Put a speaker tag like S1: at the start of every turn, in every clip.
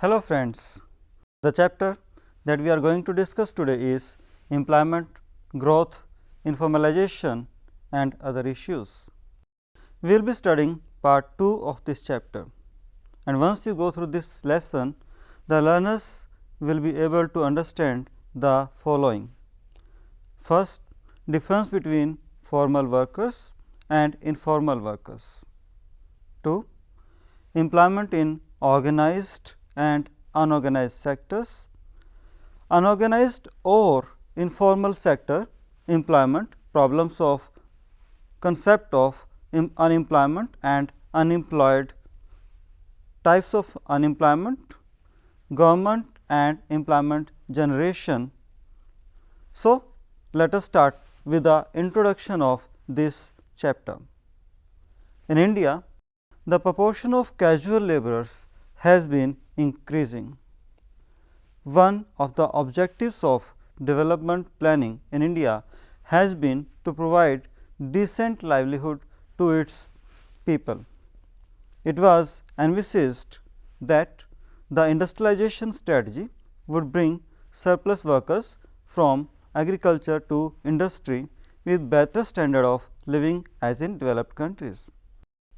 S1: Hello friends, the chapter that we are going to discuss today is employment, growth, informalization and other issues. We will be studying part 2 of this chapter, and once you go through this lesson, the learners will be able to understand the following. First, difference between formal workers and informal workers. 2. Employment in organized and unorganized sectors. Unorganized or informal sector employment, problems of concept of unemployment and unemployed, types of unemployment, government and employment generation. So, let us start with the introduction of this chapter. In India, the proportion of casual laborers has been increasing. One of the objectives of development planning in India has been to provide decent livelihood to its people. It was envisaged that the industrialization strategy would bring surplus workers from agriculture to industry with better standard of living as in developed countries.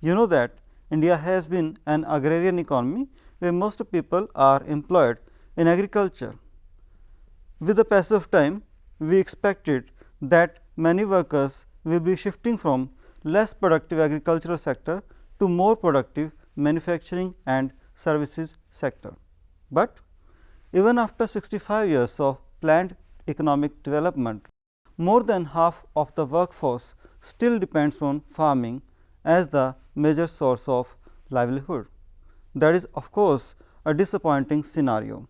S1: You know that India has been an agrarian economy where most people are employed in agriculture. With the passage of time, we expected that many workers will be shifting from less productive agricultural sector to more productive manufacturing and services sector. But even after 65 years of planned economic development, more than half of the workforce still depends on farming as the major source of livelihood. That is of course, a disappointing scenario.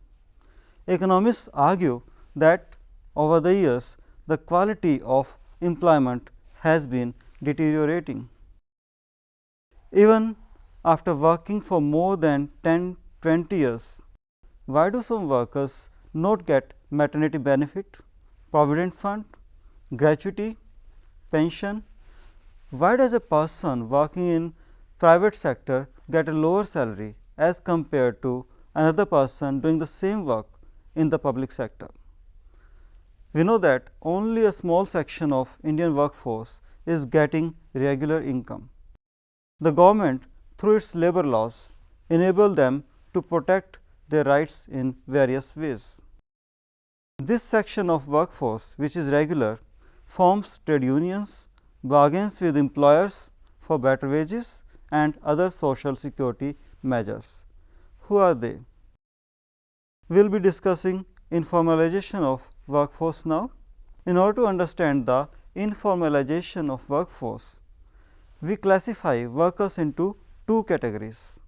S1: Economists argue that over the years, the quality of employment has been deteriorating. Even after working for more than 10-20 years, why do some workers not get maternity benefit, provident fund, gratuity, pension? Why does a person working in private sector get a lower salary as compared to another person doing the same work in the public sector? We know that only a small section of Indian workforce is getting regular income. The government through its labor laws enable them to protect their rights in various ways. This section of workforce which is regular forms trade unions, bargains with employers for better wages and other social security measures. Who are they? We will be discussing informalization of workforce now. In order to understand the informalization of workforce, we classify workers into two categories.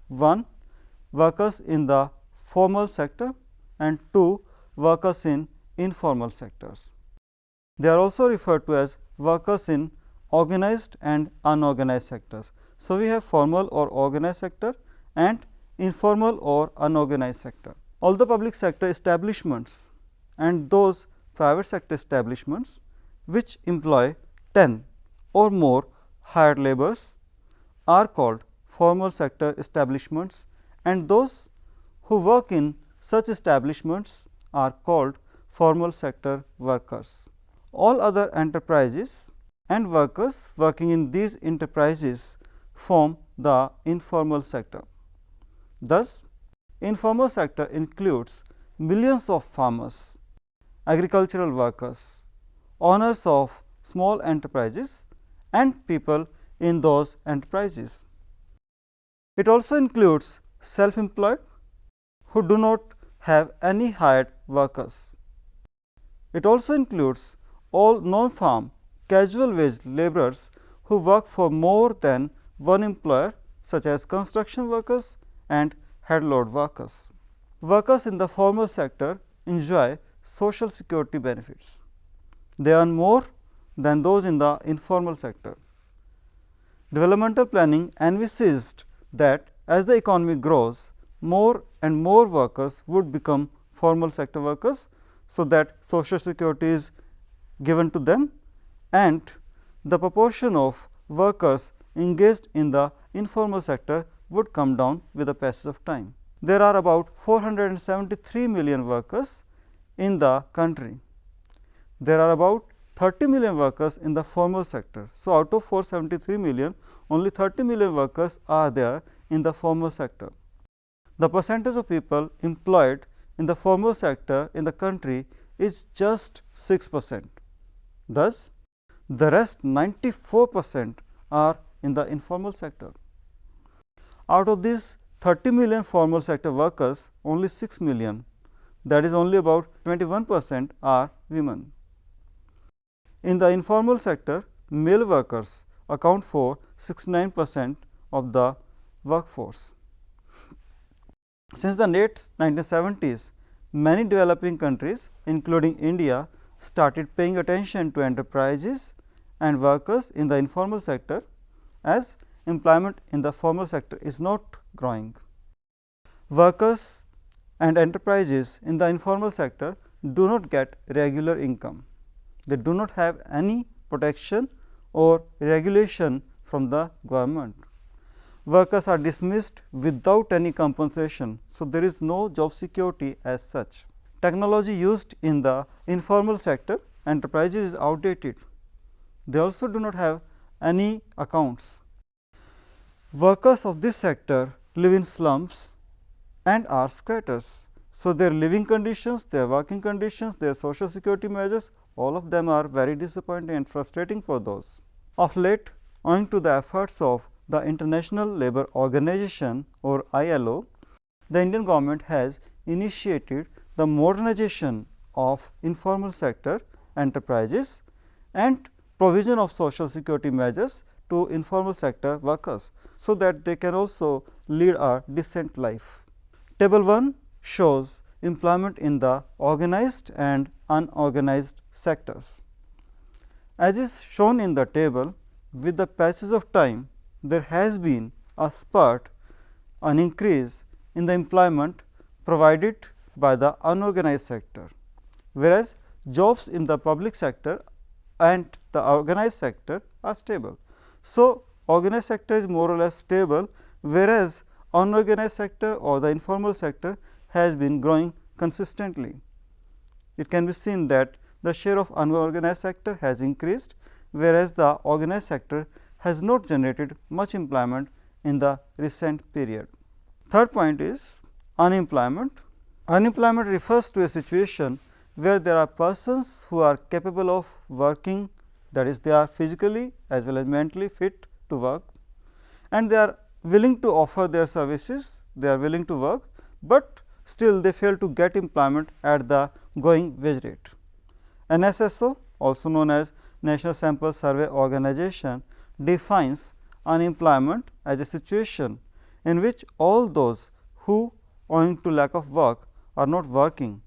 S1: 1. Workers in the formal sector and 2. Workers in informal sectors. They are also referred to as workers in organized and unorganized sectors. So, we have formal or organized sector and informal or unorganized sector. All the public sector establishments and those private sector establishments which employ 10 or more hired laborers are called formal sector establishments, and those who work in such establishments are called formal sector workers. All other enterprises and workers working in these enterprises form the informal sector. Thus, informal sector includes millions of farmers, agricultural workers, owners of small enterprises and people in those enterprises. It also includes self-employed who do not have any hired workers. It also includes all non-farm casual wage laborers who work for more than one employer, such as construction workers and head load workers. Workers in the formal sector enjoy social security benefits. They earn more than those in the informal sector. Developmental planning envisaged that as the economy grows, more and more workers would become formal sector workers, so that social security is given to them and the proportion of workers engaged in the informal sector would come down with the passage of time. there are about 473 million workers in the country. There are about 30 million workers in the formal sector. So, out of 473 million, only 30 million workers are there in the formal sector. The percentage of people employed in the formal sector in the country is just 6%. Thus, the rest 94% are in the informal sector. Out of these 30 million formal sector workers, only 6 million, that is only about 21% are women. In the informal sector, male workers account for 69% of the workforce. Since the late 1970s, many developing countries including India started paying attention to enterprises and workers in the informal sector, as employment in the formal sector is not growing. Workers and enterprises in the informal sector do not get regular income. They do not have any protection or regulation from the government. Workers are dismissed without any compensation. So, there is no job security as such. Technology used in the informal sector enterprises is outdated. They also do not have any accounts. Workers of this sector live in slums and are squatters. So, their living conditions, their working conditions, their social security measures, all of them are very disappointing and frustrating for those. Of late, owing to the efforts of the International Labour Organization or ILO, the Indian government has initiated the modernization of informal sector enterprises and provision of social security measures to informal sector workers, so that they can also lead a decent life. Table 1 shows employment in the organized and unorganized sectors. As is shown in the table, with the passage of time, there has been a spurt, an increase in the employment provided by the unorganized sector, whereas jobs in the public sector and the organized sector are stable. So, organized sector is more or less stable, whereas unorganized sector or the informal sector has been growing consistently. It can be seen that the share of unorganized sector has increased, whereas the organized sector has not generated much employment in the recent period. Third point is unemployment. Unemployment refers to a situation where there are persons who are capable of working, that is, they are physically as well as mentally fit to work, and they are willing to offer their services, they are willing to work, but still they fail to get employment at the going wage rate. NSSO, also known as National Sample Survey Organization, defines unemployment as a situation in which all those who, owing to lack of work, are not working,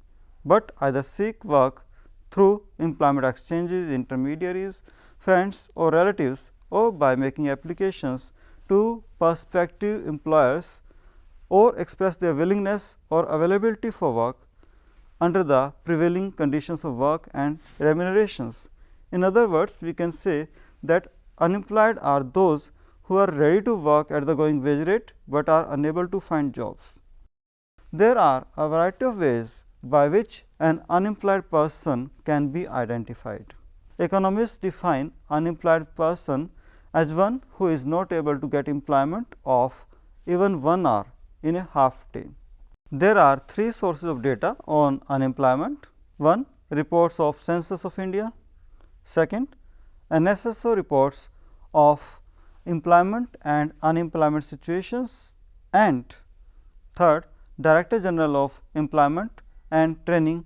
S1: but either seek work through employment exchanges, intermediaries, friends or relatives, or by making applications to prospective employers, or express their willingness or availability for work under the prevailing conditions of work and remunerations. In other words, we can say that unemployed are those who are ready to work at the going wage rate, but are unable to find jobs. There are a variety of ways by which an unemployed person can be identified. Economists define unemployed person as one who is not able to get employment of even 1 hour in a half day. There are 3 sources of data on unemployment. 1. Reports of Census of India. 2nd. NSSO reports of employment and unemployment situations, and 3rd. Director General of Employment and Training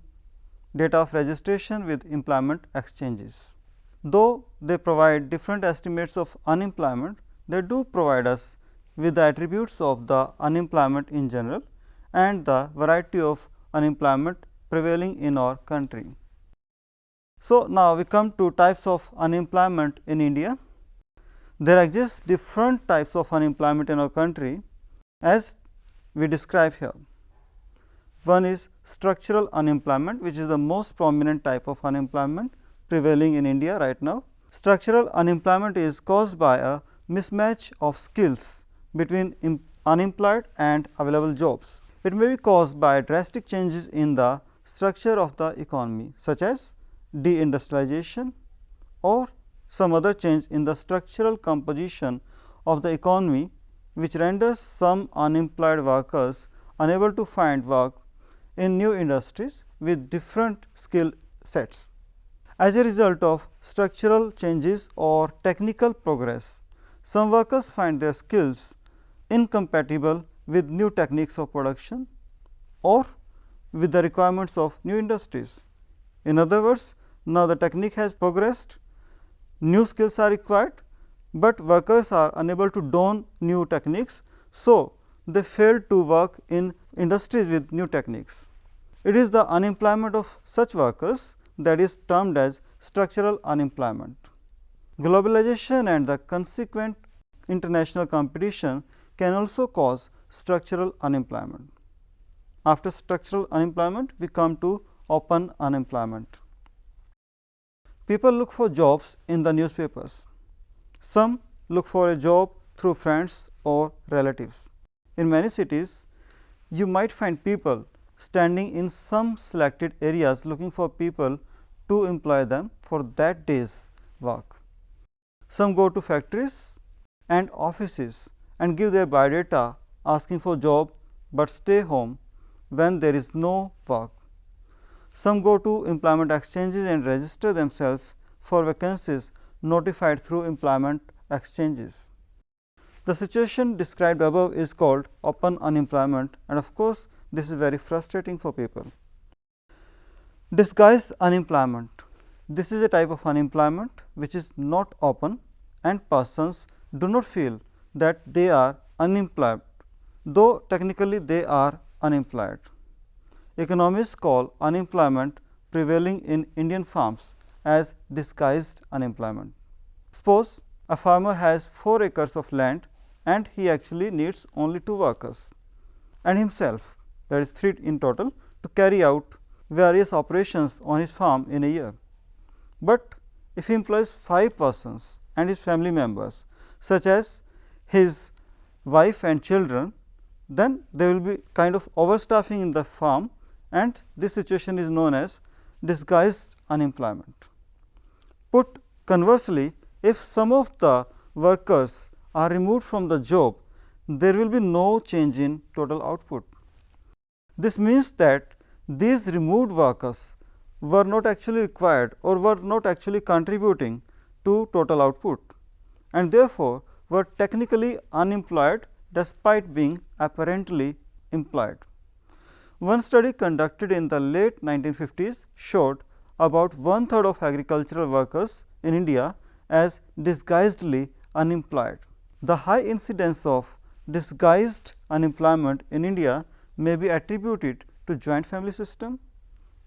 S1: data of registration with employment exchanges. Though they provide different estimates of unemployment, they do provide us with the attributes of the unemployment in general and the variety of unemployment prevailing in our country. So, now we come to types of unemployment in India. There exist different types of unemployment in our country as we describe here. One is structural unemployment, which is the most prominent type of unemployment prevailing in India right now. Structural unemployment is caused by a mismatch of skills between unemployed and available jobs. It may be caused by drastic changes in the structure of the economy, such as deindustrialization or some other change in the structural composition of the economy, which renders some unemployed workers unable to find work in new industries with different skill sets. As a result of structural changes or technical progress, some workers find their skills incompatible with new techniques of production or with the requirements of new industries. In other words, now the technique has progressed, new skills are required, but workers are unable to don new techniques. So, they fail to work in industries with new techniques. It is the unemployment of such workers that is termed as structural unemployment. Globalization and the consequent international competition can also cause structural unemployment. After structural unemployment, we come to open unemployment. People look for jobs in the newspapers. Some look for a job through friends or relatives. In many cities, you might find people standing in some selected areas looking for people to employ them for that day's work. Some go to factories and offices and give their biodata asking for job, but stay home when there is no work. Some go to employment exchanges and register themselves for vacancies notified through employment exchanges. The situation described above is called open unemployment, and of course, this is very frustrating for people. Disguised unemployment. This is a type of unemployment which is not open and persons do not feel that they are unemployed, though technically they are unemployed. Economists call unemployment prevailing in Indian farms as disguised unemployment. Suppose a farmer has 4 acres of land and he actually needs only 2 workers and himself, that is 3 in total, to carry out various operations on his farm in a year. But if he employs 5 persons and his family members, such as his wife and children, then there will be kind of overstaffing in the farm, and this situation is known as disguised unemployment. Put conversely, if some of the workers are removed from the job, there will be no change in total output. This means that these removed workers were not actually required or were not actually contributing to total output, and therefore, were technically unemployed despite being apparently employed. One study conducted in the late 1950s showed about 1/3 of agricultural workers in India as disguisedly unemployed. The high incidence of disguised unemployment in India may be attributed to joint family system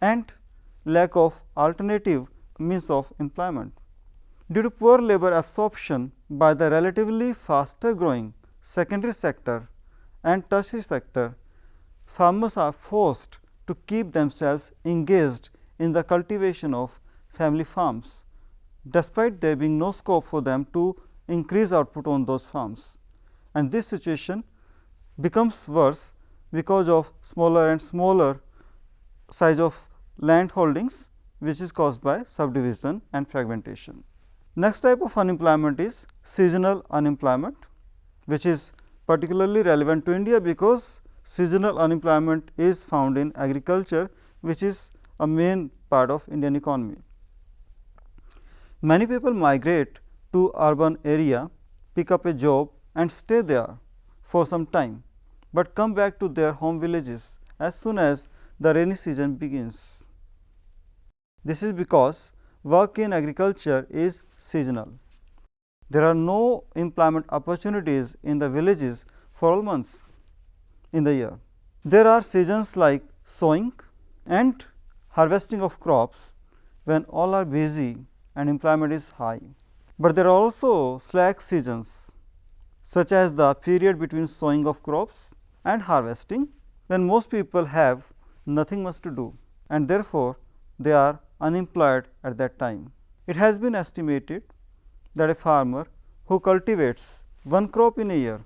S1: and lack of alternative means of employment. Due to poor labor absorption by the relatively faster growing secondary sector and tertiary sector, farmers are forced to keep themselves engaged in the cultivation of family farms, despite there being no scope for them to increase output on those farms. And this situation becomes worse because of smaller and smaller size of land holdings, which is caused by subdivision and fragmentation. Next type of unemployment is seasonal unemployment, which is particularly relevant to India because seasonal unemployment is found in agriculture, which is a main part of Indian economy. Many people migrate to urban area, pick up a job and stay there for some time, but come back to their home villages as soon as the rainy season begins. This is because work in agriculture is seasonal. There are no employment opportunities in the villages for all months in the year. There are seasons like sowing and harvesting of crops when all are busy and employment is high. But there are also slack seasons, such as the period between sowing of crops and harvesting, when most people have nothing much to do, and therefore, they are unemployed at that time. It has been estimated that a farmer who cultivates one crop in a year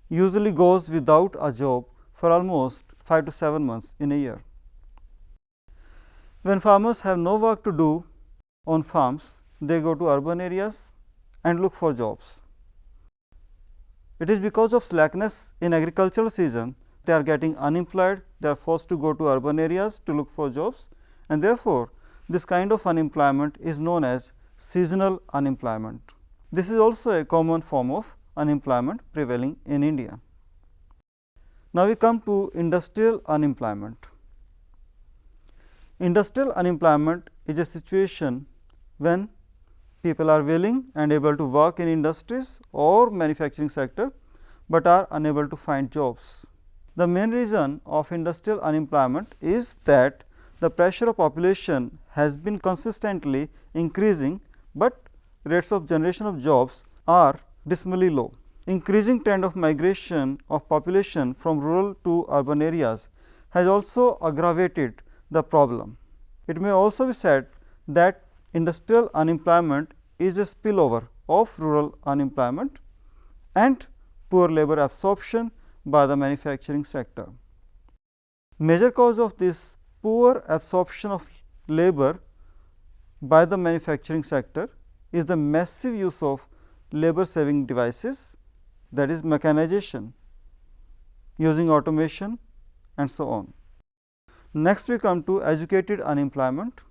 S1: usually goes without a job for almost 5 to 7 months in a year. When farmers have no work to do on farms, they go to urban areas and look for jobs. It is because of slackness in agricultural season, they are getting unemployed, they are forced to go to urban areas to look for jobs, and therefore, this kind of unemployment is known as seasonal unemployment. This is also a common form of unemployment prevailing in India. Now, we come to industrial unemployment. Industrial unemployment is a situation when people are willing and able to work in industries or manufacturing sector, but are unable to find jobs. The main reason of industrial unemployment is that the pressure of population has been consistently increasing, but rates of generation of jobs are dismally low. Increasing trend of migration of population from rural to urban areas has also aggravated the problem. It may also be said that industrial unemployment is a spillover of rural unemployment and poor labor absorption by the manufacturing sector. Major cause of this poor absorption of labor by the manufacturing sector is the massive use of labor saving devices, that is mechanization, using automation and so on. Next, we come to educated unemployment.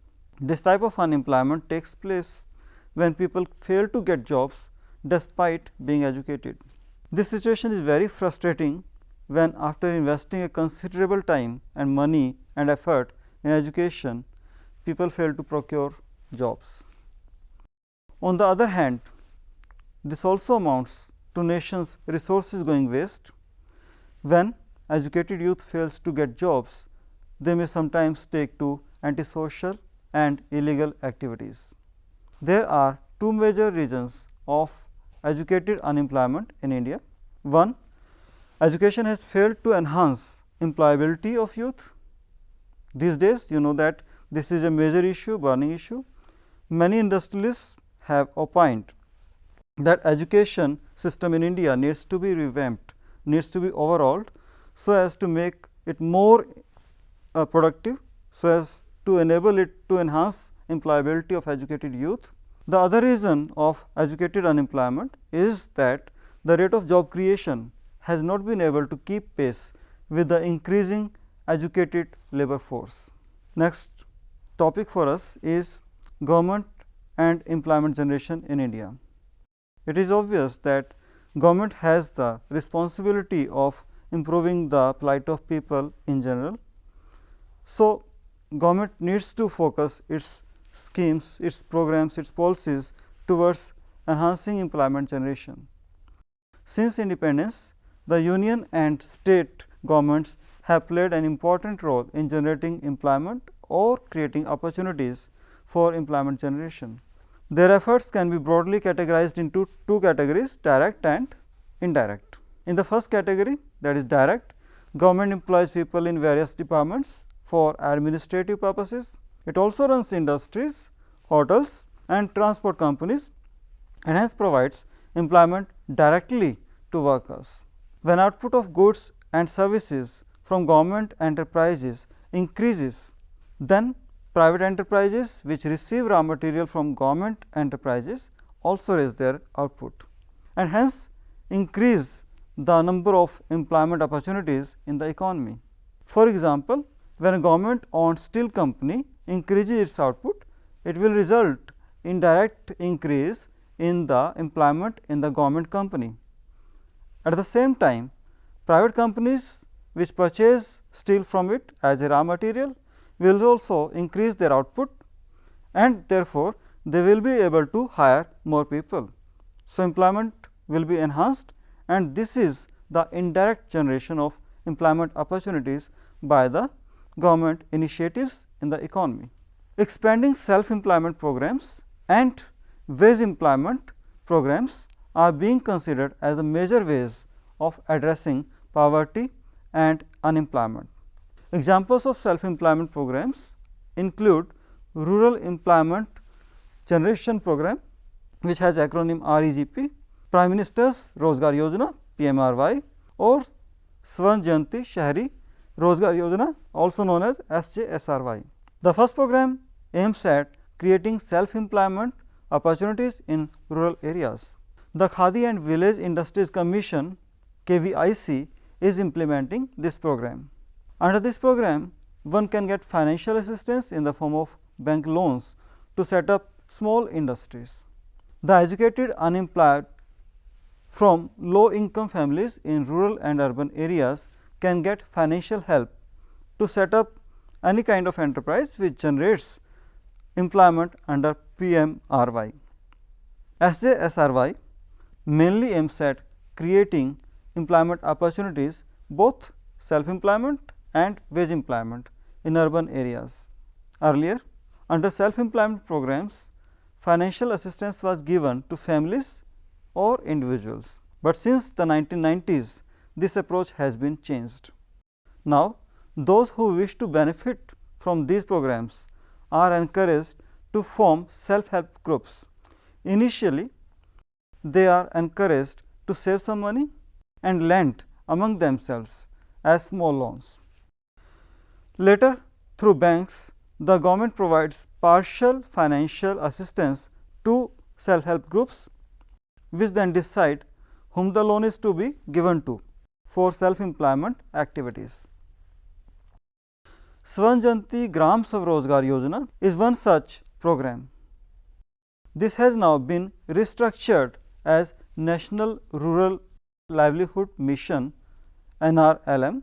S1: This type of unemployment takes place when people fail to get jobs despite being educated. This situation is very frustrating when, after investing a considerable time and money and effort in education, people fail to procure jobs. On the other hand, this also amounts to nation's resources going waste. When educated youth fails to get jobs, they may sometimes take to antisocial and illegal activities. There are two major reasons of educated unemployment in India. One, education has failed to enhance employability of youth. These days, you know that this is a major issue, burning issue. Many industrialists have opined that education system in India needs to be revamped, needs to be overhauled, so as to make it more productive, so as to enable it to enhance employability of educated youth. The other reason of educated unemployment is that the rate of job creation has not been able to keep pace with the increasing educated labor force. Next topic for us is government and employment generation in India. It is obvious that government has the responsibility of improving the plight of people in general. So, government needs to focus its schemes, its programs, its policies towards enhancing employment generation. Since independence, the union and state governments have played an important role in generating employment or creating opportunities for employment generation. Their efforts can be broadly categorized into two categories, direct and indirect. In the first category, that is direct, government employs people in various departments for administrative purposes. It also runs industries, hotels and transport companies, and hence provides employment directly to workers. When output of goods and services from government enterprises increases, then private enterprises which receive raw material from government enterprises also raise their output, and hence increase the number of employment opportunities in the economy. For example, when a government owned steel company increases its output, it will result in direct increase in the employment in the government company. At the same time, private companies which purchase steel from it as a raw material will also increase their output, and therefore, they will be able to hire more people. So, employment will be enhanced, and this is the indirect generation of employment opportunities by the government initiatives in the economy. Expanding self-employment programs and wage employment programs are being considered as the major ways of addressing poverty and unemployment. Examples of self-employment programs include Rural Employment Generation Program, which has acronym REGP, Prime Minister's Rozgar Yojana PMRY, or Swan Jayanti Shahri Rozgar Yojana, also known as SJSRY. The first program aims at creating self-employment opportunities in rural areas. The Khadi and Village Industries Commission KVIC is implementing this program. Under this program, one can get financial assistance in the form of bank loans to set up small industries. The educated unemployed from low income families in rural and urban areas can get financial help to set up any kind of enterprise which generates employment under PMRY. SJSRY mainly aims at creating employment opportunities, both self-employment and wage employment in urban areas. Earlier, under self-employment programs, financial assistance was given to families or individuals, but since the 1990s, this approach has been changed. Now, those who wish to benefit from these programs are encouraged to form self-help groups. Initially, they are encouraged to save some money and lend among themselves as small loans. Later, through banks, the government provides partial financial assistance to self-help groups, which then decide whom the loan is to be given to for self-employment activities. Swan Jayanti Gram Swarozgar Yojana is one such program. This has now been restructured as National Rural Livelihood Mission NRLM.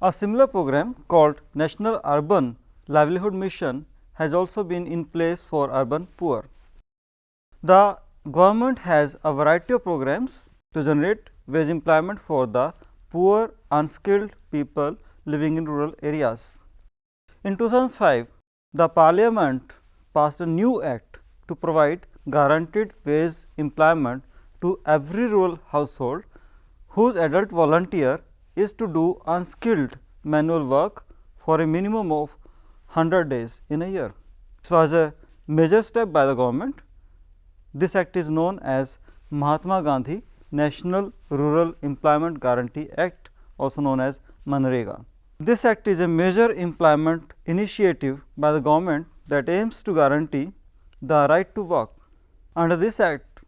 S1: A similar program called National Urban Livelihood Mission has also been in place for urban poor. The government has a variety of programs to generate wage employment for the poor unskilled people living in rural areas. In 2005, the Parliament passed a new act to provide guaranteed wage employment to every rural household whose adult volunteer is to do unskilled manual work for a minimum of 100 days in a year. This was a major step by the government. This act is known as Mahatma Gandhi National Rural Employment Guarantee Act, also known as MNREGA. This act is a major employment initiative by the government that aims to guarantee the right to work. Under this act,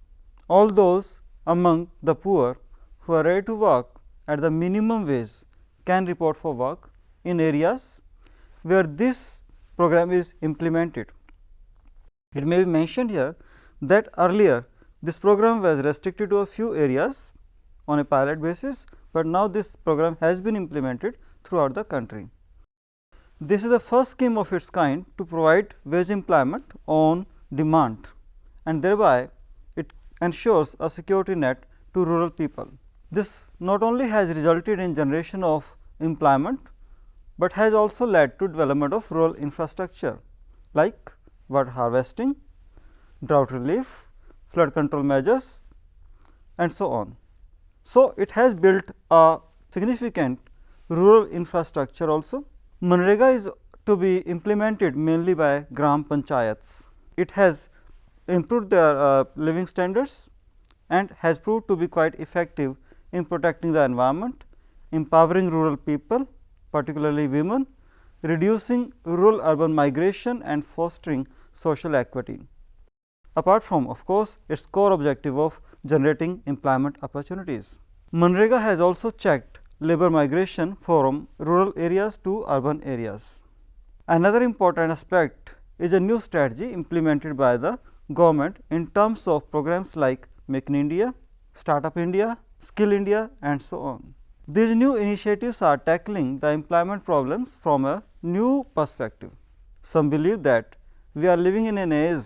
S1: all those among the poor who are ready to work at the minimum wage can report for work in areas where this program is implemented. It may be mentioned here that earlier this program was restricted to a few areas on a pilot basis, but now this program has been implemented throughout the country. This is the first scheme of its kind to provide wage employment on demand, and thereby it ensures a security net to rural people. This not only has resulted in generation of employment, but has also led to development of rural infrastructure like water harvesting, drought relief, flood control measures, and so on. So, it has built a significant rural infrastructure also. MNREGA is to be implemented mainly by Gram Panchayats. It has improved their living standards and has proved to be quite effective in protecting the environment, empowering rural people, particularly women, reducing rural urban migration and fostering social equity. Apart from, of course, its core objective of generating employment opportunities. MNREGA has also checked labor migration from rural areas to urban areas. Another important aspect is a new strategy implemented by the government in terms of programs like Make in India, Startup India, Skill India, and so on. These new initiatives are tackling the employment problems from a new perspective. Some believe that we are living in an age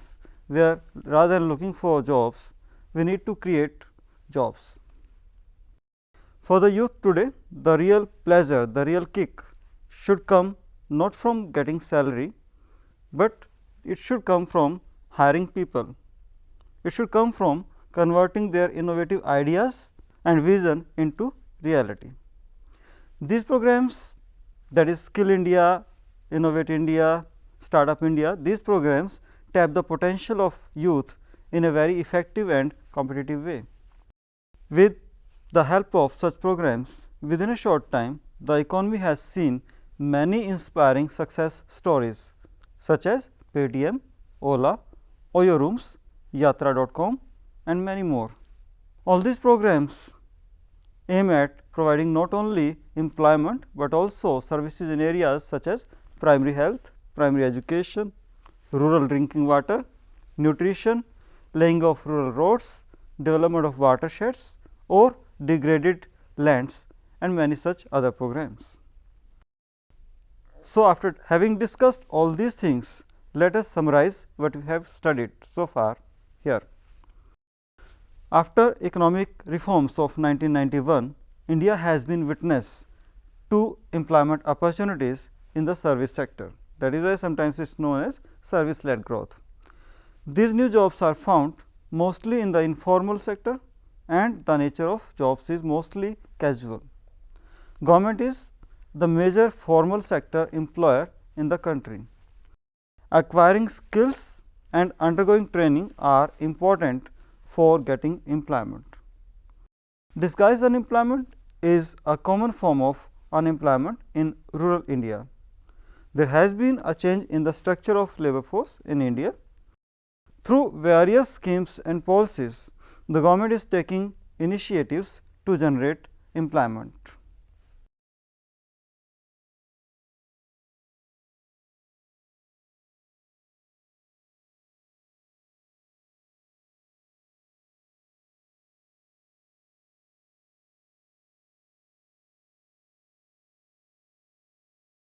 S1: where rather than looking for jobs, we need to create jobs. For the youth today, the real pleasure, the real kick should come not from getting salary, but it should come from hiring people. It should come from converting their innovative ideas and vision into reality. These programs, that is Skill India, Innovate India, Startup India, these programs tap the potential of youth in a very effective and competitive way. With the help of such programs, within a short time, the economy has seen many inspiring success stories such as Paytm, Ola, Oyo Rooms, Yatra.com and many more. All these programs aim at providing not only employment, but also services in areas such as primary health, primary education, rural drinking water, nutrition, laying of rural roads, development of watersheds or degraded lands and many such other programs. So, after having discussed all these things, let us summarize what we have studied so far here. After economic reforms of 1991, India has been witness to employment opportunities in the service sector, that is why sometimes it is known as service led growth. These new jobs are found mostly in the informal sector and the nature of jobs is mostly casual. Government is the major formal sector employer in the country. Acquiring skills and undergoing training are important for getting employment. Disguised unemployment is a common form of unemployment in rural India. There has been a change in the structure of labor force in India. Through various schemes and policies, the government is taking initiatives to generate employment.